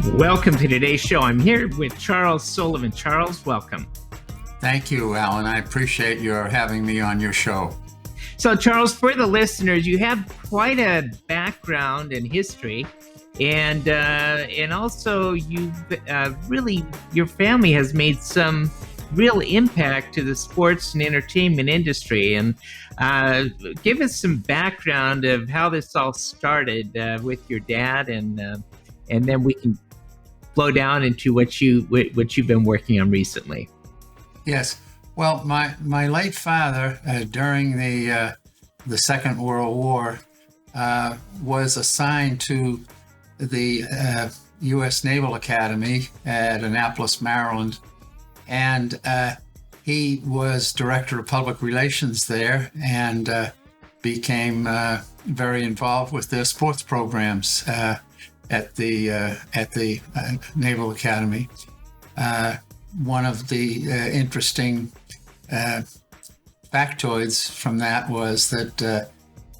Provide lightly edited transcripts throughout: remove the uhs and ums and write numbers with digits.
Welcome to today's show. I'm here with Charles Sullivan. Charles, welcome. Thank you, Alan. I appreciate your having me on your show. So, Charles, for the listeners, you have quite a background and history, and also you really your family has made some real impact to the sports and entertainment industry. And give us some background of how this all started with your dad, and then we can flow down into what you've been working on recently. Yes. Well, my late father, during the Second World War, was assigned to the U.S. Naval Academy at Annapolis, Maryland, and he was director of public relations there and became very involved with their sports programs at the Naval Academy. One of the interesting factoids from that was that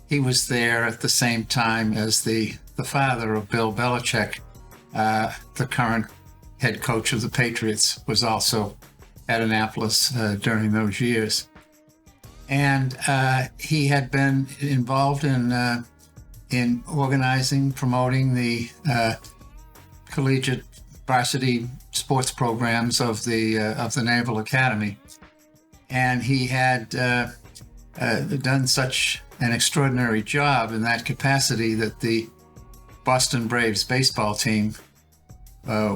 he was there at the same time as the father of Bill Belichick, the current head coach of the Patriots, was also at Annapolis during those years. And he had been involved in organizing, promoting the collegiate varsity sports programs of the Naval Academy, and he had done such an extraordinary job in that capacity that the Boston Braves baseball team,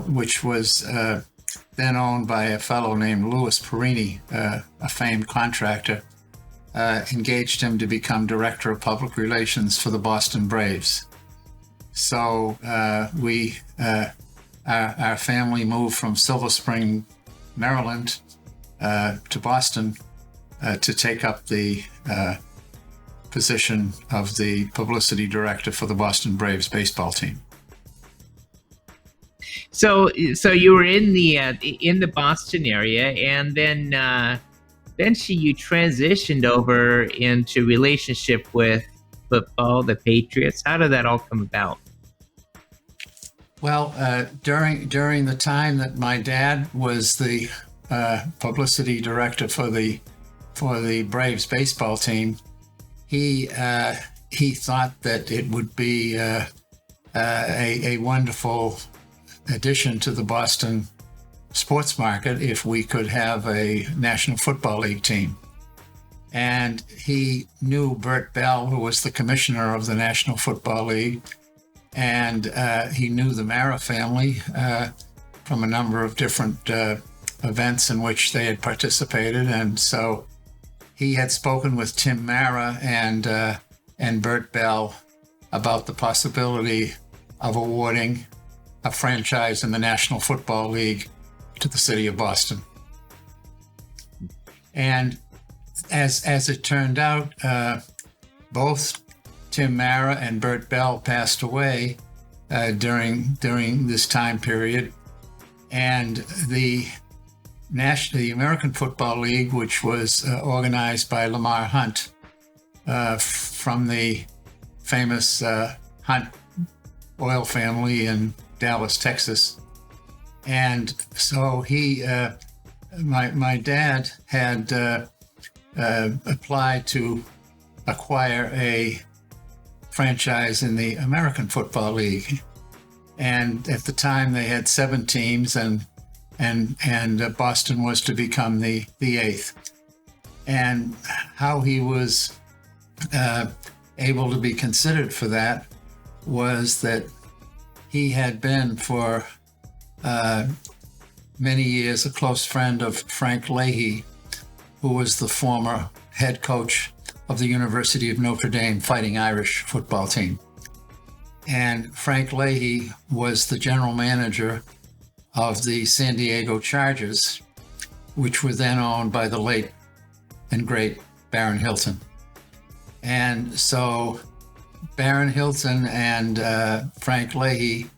which was then owned by a fellow named Louis Perini, a famed contractor, engaged him to become director of public relations for the Boston Braves. So our family moved from Silver Spring, Maryland, to Boston to take up the position of the publicity director for the Boston Braves baseball team. So you were in the Boston area, and then you transitioned over into relationship with football, the Patriots. How did that all come about? Well, during the time that my dad was the publicity director for the Braves baseball team, he thought that it would be a wonderful addition to the Boston sports market if we could have a National Football League team. And he knew Bert Bell, who was the commissioner of the National Football League, and he knew the Mara family from a number of different events in which they had participated. And so he had spoken with Tim Mara and Bert Bell about the possibility of awarding a franchise in the National Football League to the city of Boston. And as it turned out, both Tim Mara and Bert Bell passed away during this time period, and the American Football League, which was organized by Lamar Hunt from the famous Hunt oil family in Dallas, Texas. And so my dad had applied to acquire a franchise in the American Football League. And at the time they had 7 teams, and Boston was to become the 8th. And how he was able to be considered for that was that he had been for many years a close friend of Frank Leahy, who was the former head coach of the University of Notre Dame Fighting Irish football team. And Frank Leahy was the general manager of the San Diego Chargers, which were then owned by the late and great Baron Hilton. And so Baron Hilton and Frank Leahy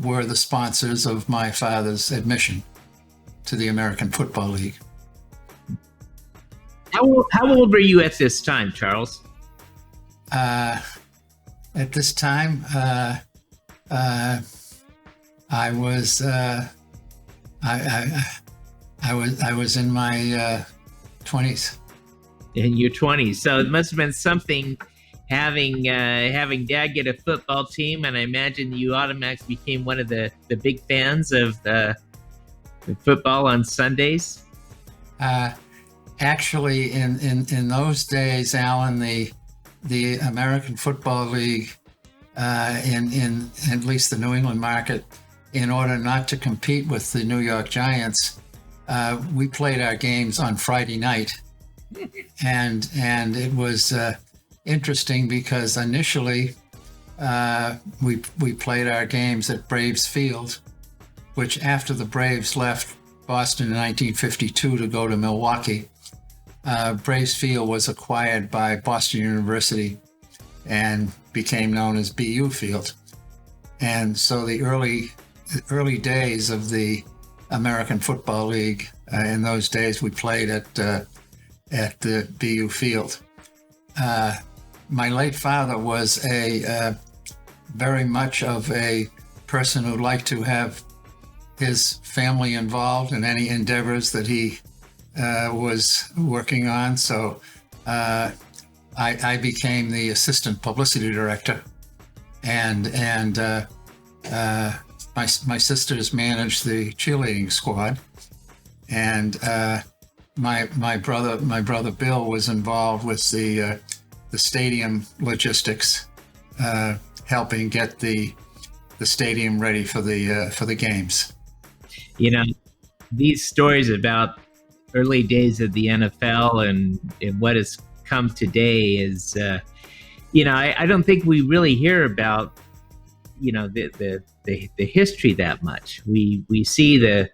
were the sponsors of my father's admission to the American Football League. How old were you at this time, Charles? At this time, I was I was in my 20s. In your 20s. So it must have been something having dad get a football team, and I imagine you automatically became one of the big fans of the football on Sundays. Uh, Actually, in those days, Alan, the American Football League, in at least the New England market, in order not to compete with the New York Giants, we played our games on Friday night, and it was interesting because initially we played our games at Braves Field, which after the Braves left Boston in 1952 to go to Milwaukee, Braves Field was acquired by Boston University and became known as BU Field. And so the early days of the American Football League, in those days we played at the BU Field. My late father was a very much of a person who liked to have his family involved in any endeavors that he was working on. So I became the assistant publicity director, and my sisters managed the cheerleading squad, and my brother Bill was involved with the stadium logistics, helping get the stadium ready for the games. You know, these stories about early days of the NFL and what has come today is, I don't think we really hear about, the history that much. We see the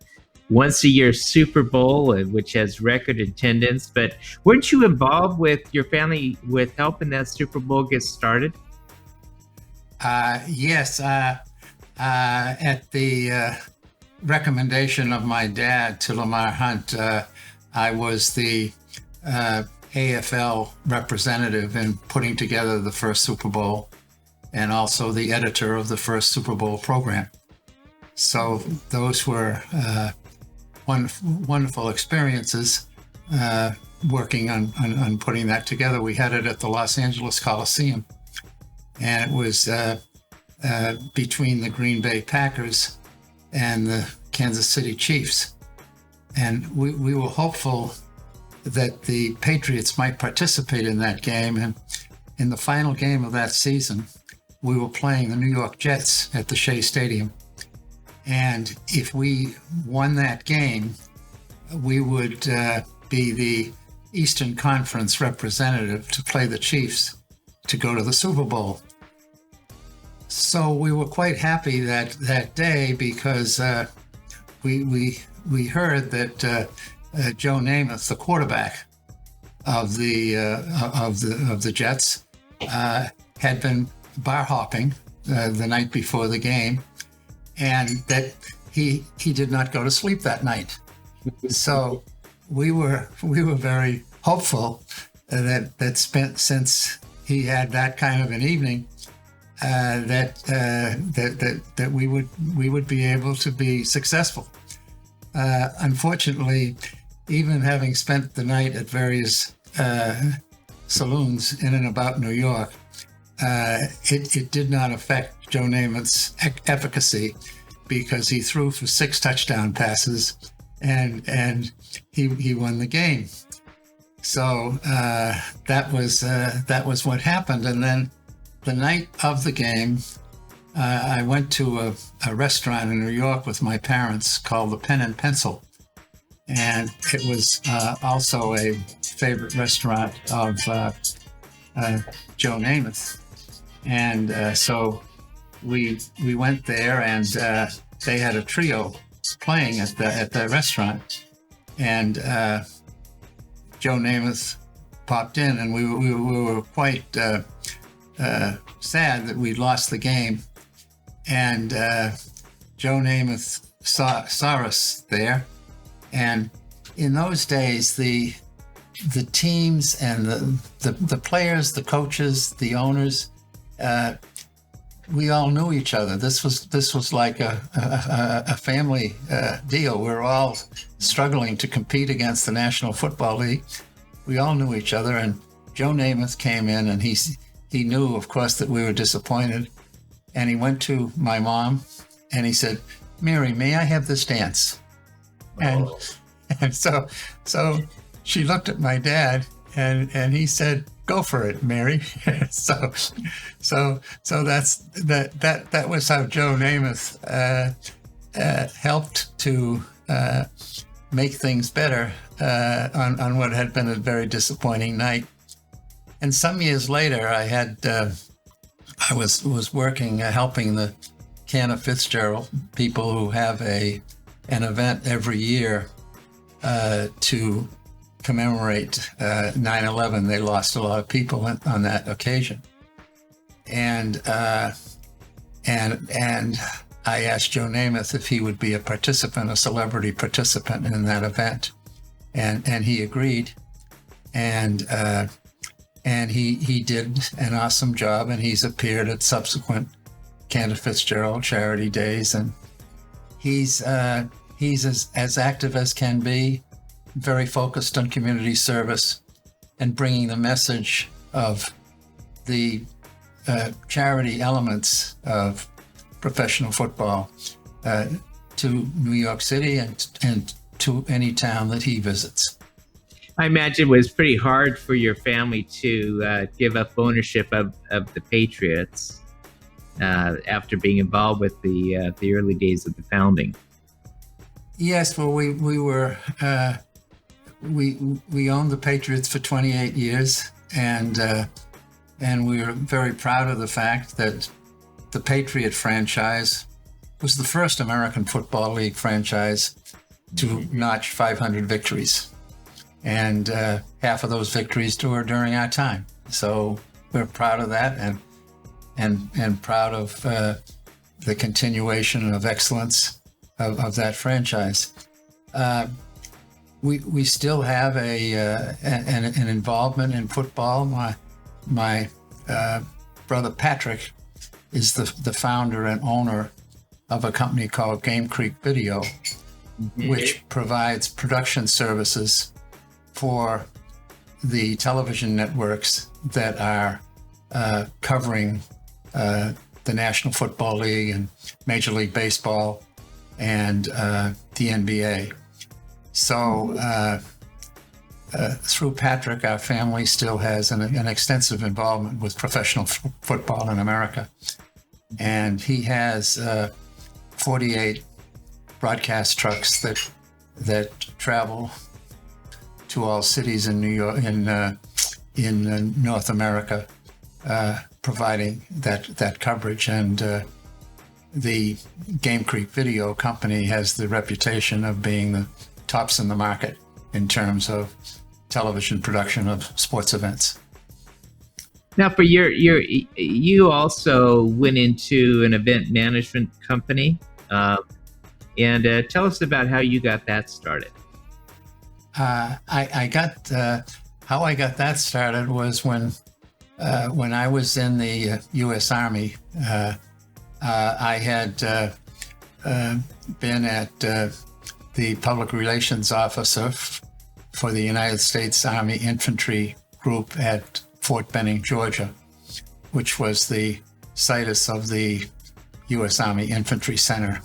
once a year Super Bowl, which has record attendance, but weren't you involved with your family with helping that Super Bowl get started? Yes, at the recommendation of my dad to Lamar Hunt, I was the AFL representative in putting together the first Super Bowl, and also the editor of the first Super Bowl program. So those were wonderful experiences working on putting that together. We had it at the Los Angeles Coliseum, and it was between the Green Bay Packers and the Kansas City Chiefs. And we were hopeful that the Patriots might participate in that game. And in the final game of that season, we were playing the New York Jets at the Shea Stadium. And if we won that game, we would be the Eastern Conference representative to play the Chiefs to go to the Super Bowl. So we were quite happy that day because we heard that Joe Namath, the quarterback of the Jets, had been bar hopping the night before the game, and that he did not go to sleep that night. So we were very hopeful that since he had that kind of an evening, that we would be able to be successful. Unfortunately, even having spent the night at various saloons in and about New York, it did not affect Joe Namath's efficacy, because he threw for 6 touchdown passes and he won the game. So that was what happened. And then the night of the game, I went to a restaurant in New York with my parents called the Pen and Pencil. And it was also a favorite restaurant of Joe Namath. And so we went there, and they had a trio playing at the restaurant. And Joe Namath popped in, and we were quite sad that we'd lost the game. And Joe Namath saw us there. And in those days, the teams and the players, the coaches, the owners, we all knew each other. This was like a family deal. We were all struggling to compete against the National Football League. We all knew each other, and Joe Namath came in, and he knew, of course, that we were disappointed. And he went to my mom, and he said, "Mary, may I have this dance?" And Oh. and so she looked at my dad, and he said, "Go for it, Mary." so that was how Joe Namath helped to make things better on what had been a very disappointing night. And some years later, I was working helping the Cantor Fitzgerald people who have an event every year to commemorate 9/11. They lost a lot of people on that occasion, and I asked Joe Namath if he would be a celebrity participant in that event, and he agreed, and he did an awesome job, and he's appeared at subsequent Cantor Fitzgerald charity days, and he's as active as can be, very focused on community service and bringing the message of the charity elements of professional football to New York City and to any town that he visits. I imagine it was pretty hard for your family to give up ownership of the Patriots after being involved with the early days of the founding. Yes, well, we owned the Patriots for 28 years, and we were very proud of the fact that the Patriot franchise was the first American Football League franchise to notch 500 victories. And half of those victories were during our time. So we're proud of that, and proud of the continuation of excellence of that franchise. We still have an involvement in football. My brother Patrick is the founder and owner of a company called Game Creek Video, which provides production services for the television networks that are covering the National Football League and Major League Baseball and the NBA. So through Patrick, our family still has an extensive involvement with professional football in America. And he has 48 broadcast trucks that travel to all cities in New York, in North America, providing that coverage. And the Game Creek Video Company has the reputation of being the tops in the market in terms of television production of sports events. Now, for you also went into an event management company, and tell us about how you got that started. How I got that started was when I was in the U.S. Army. I had been at the public relations officer for the United States Army Infantry Group at Fort Benning, Georgia, which was the situs of the U.S. Army Infantry Center.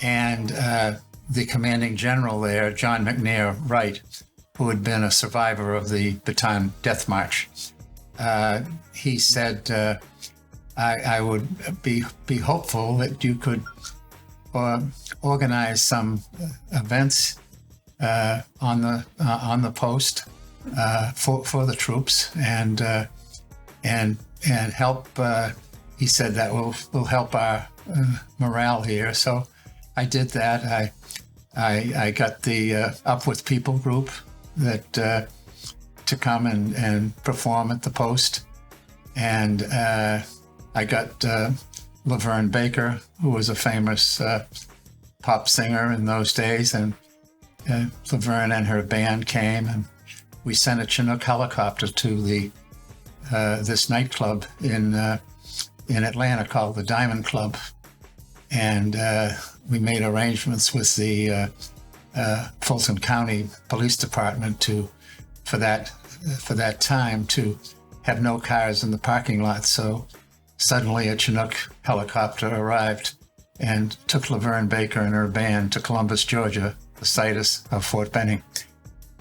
And the commanding general there, John McNair Wright, who had been a survivor of the Bataan Death March, he said, I would be hopeful that you could organize some events on the post for the troops and help. He said that will help our morale here. So I did that. I got the Up With People group that to come and perform at the post, and I got Laverne Baker, who was a famous pop singer in those days, and Laverne and her band came, and we sent a Chinook helicopter to this nightclub in in Atlanta called the Diamond Club, and we made arrangements with the Fulton County Police Department for that time to have no cars in the parking lot. So suddenly a Chinook helicopter arrived and took Laverne Baker and her band to Columbus, Georgia, the site of Fort Benning.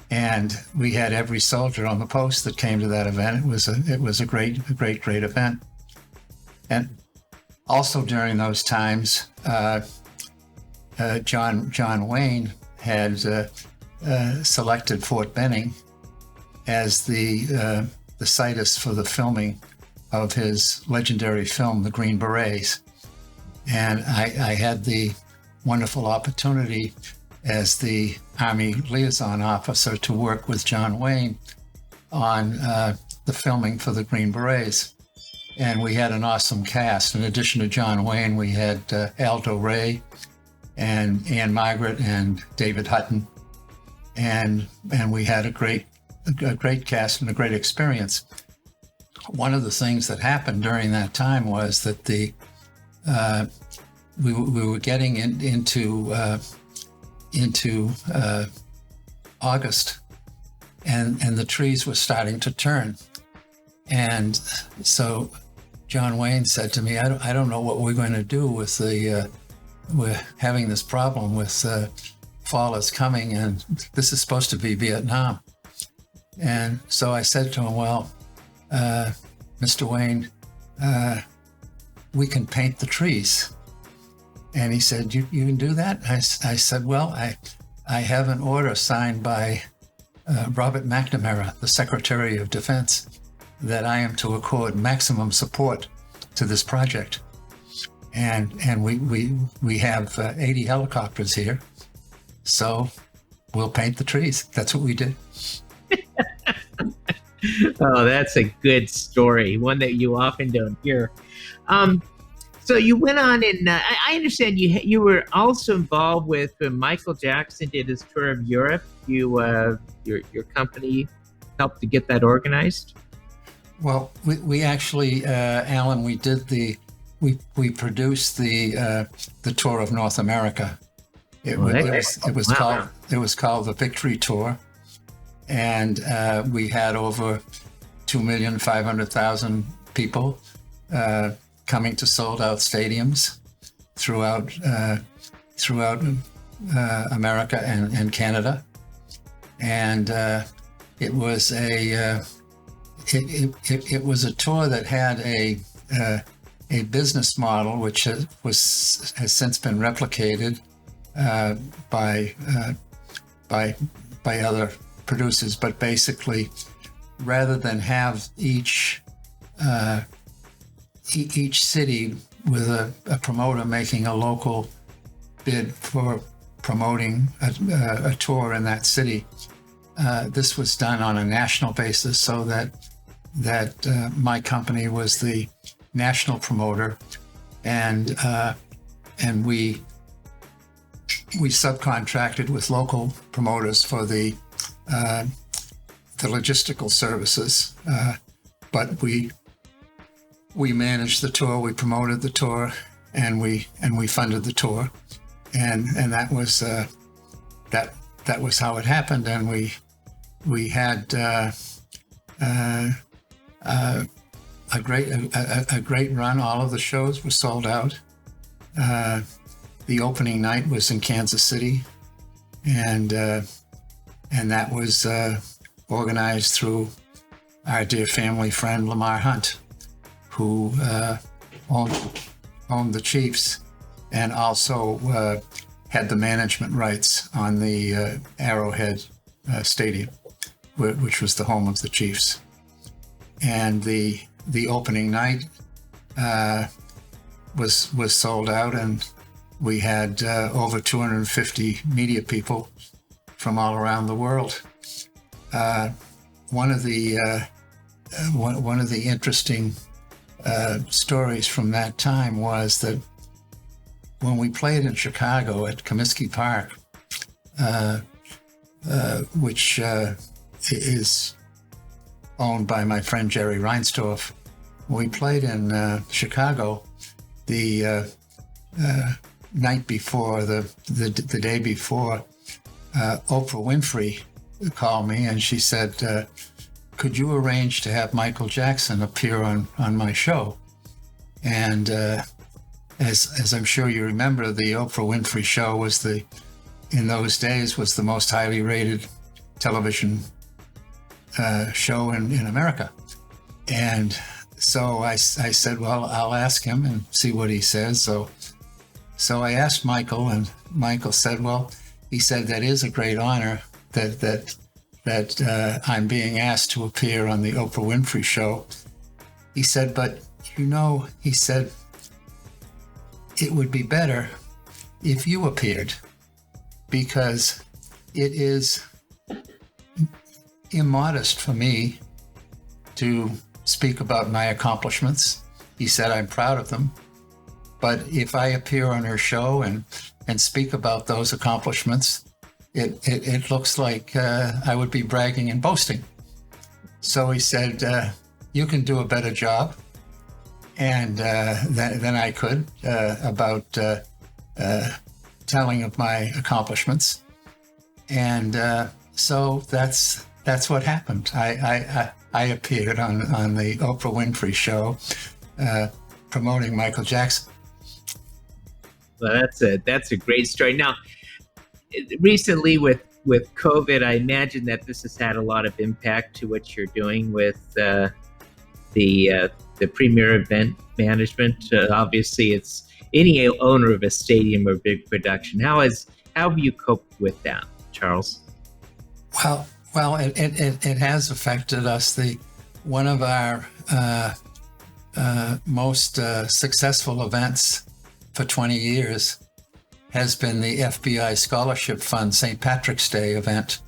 And we had every soldier on the post that came to that event. It was a great event. And also during those times, John Wayne had selected Fort Benning as the situs for the filming of his legendary film, The Green Berets. And I had the wonderful opportunity as the Army liaison officer to work with John Wayne on the filming for The Green Berets. And we had an awesome cast. In addition to John Wayne, we had Aldo Ray and Ann Margaret and David Hutton. And we had a great cast and a great experience. One of the things that happened during that time was that we were getting into August, and the trees were starting to turn. And so John Wayne said to me, I don't know what we're going to do with we're having this problem with fall is coming, and this is supposed to be Vietnam. And so I said to him, well, Mr. Wayne, we can paint the trees. And he said, you can do that? I said, well, I have an order signed by Robert McNamara, the Secretary of Defense, that I am to accord maximum support to this project. And we have 80 helicopters here, so we'll paint the trees. That's what we did. Oh, that's a good story, one that you often don't hear. So you went on, and I understand you were also involved with when Michael Jackson did his tour of Europe. Your company helped to get that organized. Well, we actually, Alan, we produced the tour of North America. It was called the Victory Tour, and we had over 2,500,000 people coming to sold-out stadiums throughout America and Canada, and it was a tour that had a business model which has since been replicated by other producers, but basically, rather than have each city with a promoter making a local bid for promoting a tour in that city, this was done on a national basis, so that my company was the national promoter, and we subcontracted with local promoters for the logistical services, but we managed the tour, we promoted the tour, and we funded the tour, and that was how it happened. And we had a great run. All of the shows were sold out. The opening night was in Kansas City, and that was organized through our dear family friend Lamar Hunt, who owned the Chiefs and also had the management rights on the Arrowhead Stadium, which was the home of the Chiefs. And the opening night was sold out, and we had over 250 media people from all around the world. One of the interesting stories from that time was that when we played in Chicago at Comiskey Park, which is owned by my friend Jerry Reinsdorf, we played in Chicago the night before, the day before, Oprah Winfrey called me and she said, could you arrange to have Michael Jackson appear on my show? And as I'm sure you remember, the Oprah Winfrey show was in those days was the most highly rated television show in America. And so I said, well, I'll ask him and see what he says. So I asked Michael, and Michael said, well, he said, that is a great honor that I'm being asked to appear on the Oprah Winfrey show. He said, but he said, it would be better if you appeared, because it is immodest for me to speak about my accomplishments. He said, I'm proud of them. But if I appear on her show and speak about those accomplishments, it looks like I would be bragging and boasting. So he said, you can do a better job and than I could about telling of my accomplishments. And so that's what happened. I appeared on the Oprah Winfrey show promoting Michael Jackson. Well, that's a great story. Now, recently with COVID, I imagine that this has had a lot of impact to what you're doing with the premier event management. Obviously, it's any owner of a stadium or big production. How have you coped with that, Charles? Well, it has affected us. One of our most successful events for 20 years has been the FBI Scholarship Fund St. Patrick's Day event,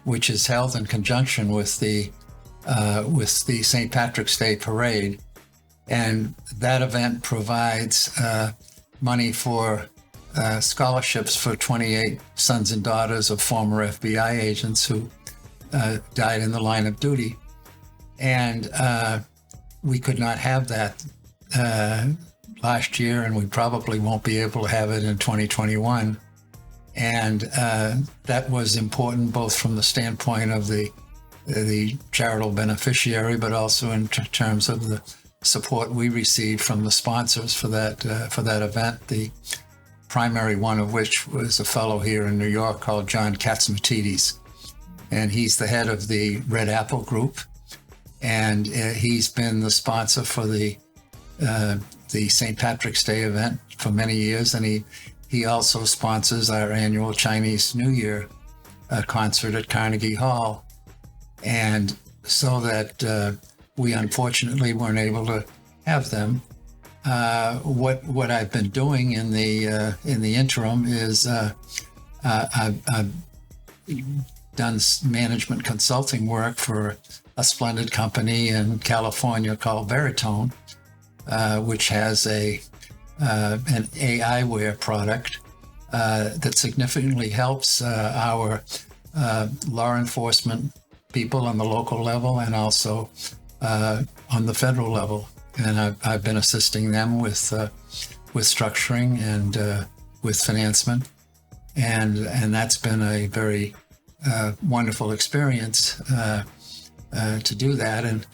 which is held in conjunction with the St. Patrick's Day parade. And that event provides money for scholarships for 28 sons and daughters of former FBI agents who died in the line of duty. And we could not have that last year, and we probably won't be able to have it in 2021. And that was important both from the standpoint of the charitable beneficiary, but also in terms of the support we received from the sponsors for that event. The primary one of which was a fellow here in New York called John Katzmatidis, and he's the head of the Red Apple Group, and he's been the sponsor for the St. Patrick's Day event for many years, and he also sponsors our annual Chinese New Year concert at Carnegie Hall. And so that we unfortunately weren't able to have them. What I've been doing in the interim is I've done management consulting work for a splendid company in California called Veritone, which has an AIware product that significantly helps our law enforcement people on the local level and also on the federal level. And I've been assisting them with structuring and with financement, and that's been a very wonderful experience to do that. And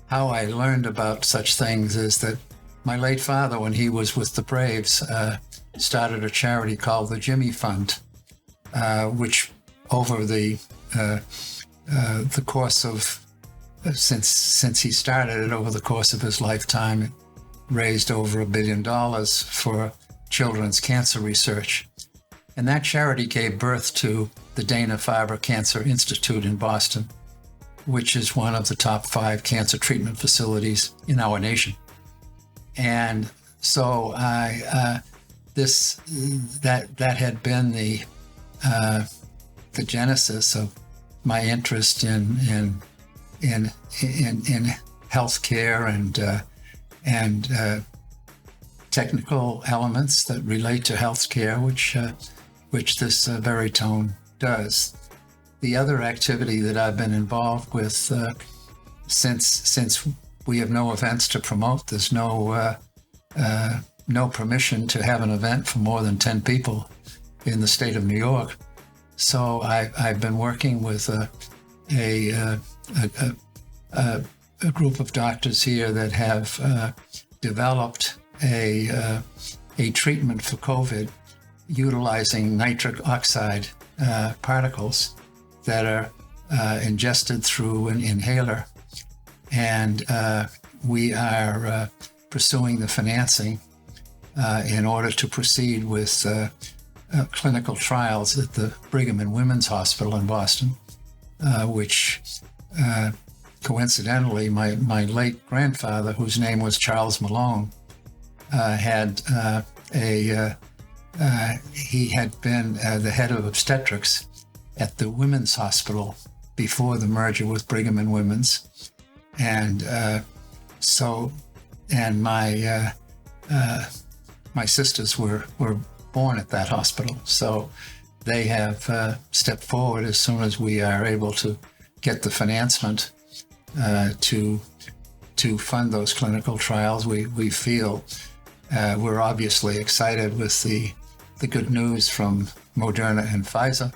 how I learned about such things is that my late father, when he was with the Braves, started a charity called the Jimmy Fund, which over the course of since he started it, over the course of his lifetime, it raised over $1 billion for children's cancer research. And that charity gave birth to the Dana-Farber Cancer Institute in Boston, which is one of the top 5 cancer treatment facilities in our nation. And so that had been the genesis of my interest in healthcare and technical elements that relate to healthcare, which this Veritone does. The other activity that I've been involved with since we have no events to promote. There's no permission to have an event for more than 10 people in the state of New York. So I've been working with a group of doctors here that have developed a treatment for COVID utilizing nitric oxide particles that are ingested through an inhaler. And we are pursuing the financing in order to proceed with clinical trials at the Brigham and Women's Hospital in Boston, which coincidentally, my late grandfather, whose name was Charles Malone, he had been the head of obstetrics at the Women's Hospital before the merger with Brigham and Women's, and my sisters were born at that hospital, so they have stepped forward as soon as we are able to get the financement to fund those clinical trials. We feel we're obviously excited with the good news from Moderna and Pfizer,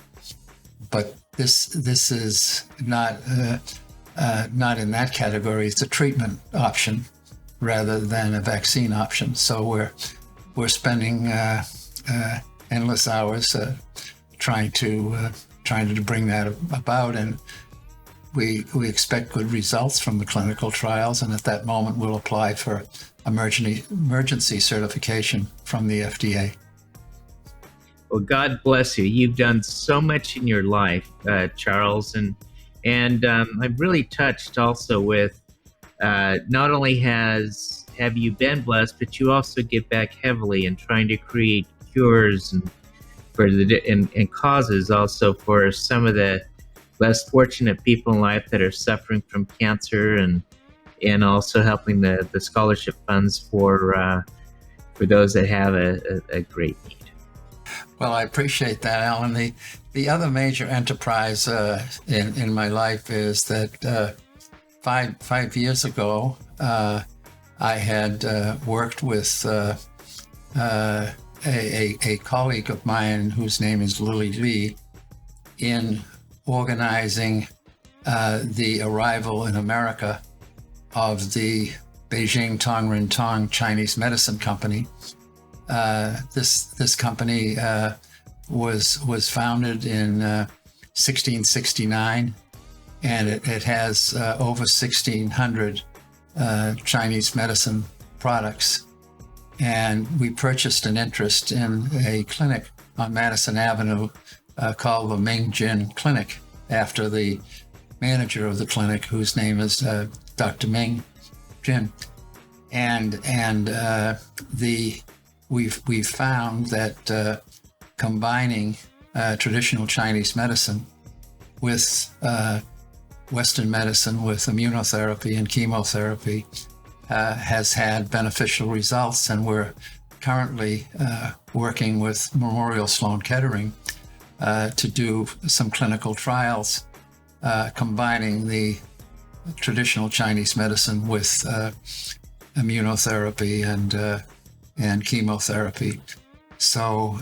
but this is not in that category. It's a treatment option rather than a vaccine option. So we're spending endless hours trying to bring that about, and we expect good results from the clinical trials, and at that moment we'll apply for emergency certification from the FDA. Well, God bless you. You've done so much in your life, Charles, and I'm really touched also with not only have you been blessed, but you also give back heavily in trying to create cures and causes also for some of the less fortunate people in life that are suffering from cancer, and also helping the scholarship funds for those that have a great need. Well, I appreciate that, Alan. The other major enterprise in my life is that 5 years ago, I had worked with a colleague of mine whose name is Lily Lee in organizing the arrival in America of the Beijing Tongren Tong Chinese Medicine Company. This company was founded in 1669, and it has over 1,600 Chinese medicine products. And we purchased an interest in a clinic on Madison Avenue called the Ming Jin Clinic, after the manager of the clinic, whose name is Dr. Ming Jin. And we've found that combining traditional Chinese medicine with Western medicine, with immunotherapy and chemotherapy, has had beneficial results. And we're currently working with Memorial Sloan Kettering to do some clinical trials combining the traditional Chinese medicine with immunotherapy and chemotherapy. So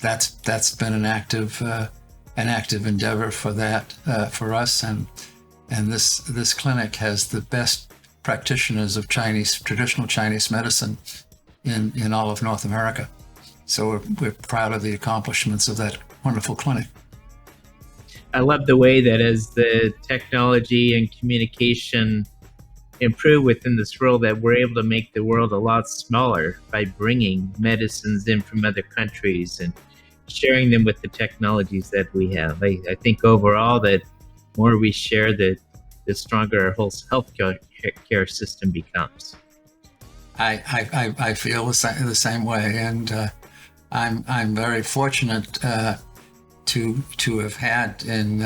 that's been an active endeavor for us, and this clinic has the best practitioners of traditional Chinese medicine in all of North America. So we're proud of the accomplishments of that wonderful clinic. I love the way that as the technology and communication improve within this world, that we're able to make the world a lot smaller by bringing medicines in from other countries and sharing them with the technologies that we have. I think overall that more we share, the stronger our whole healthcare system becomes. I feel the same way, and I'm very fortunate to have had in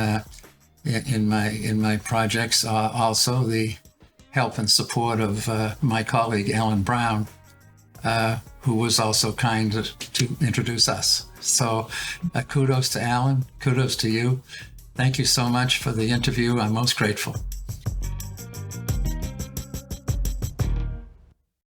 my projects also the help and support of my colleague Alan Brown, who was also kind to introduce us. So kudos to Alan, kudos to you. Thank you so much for the interview. I'm most grateful.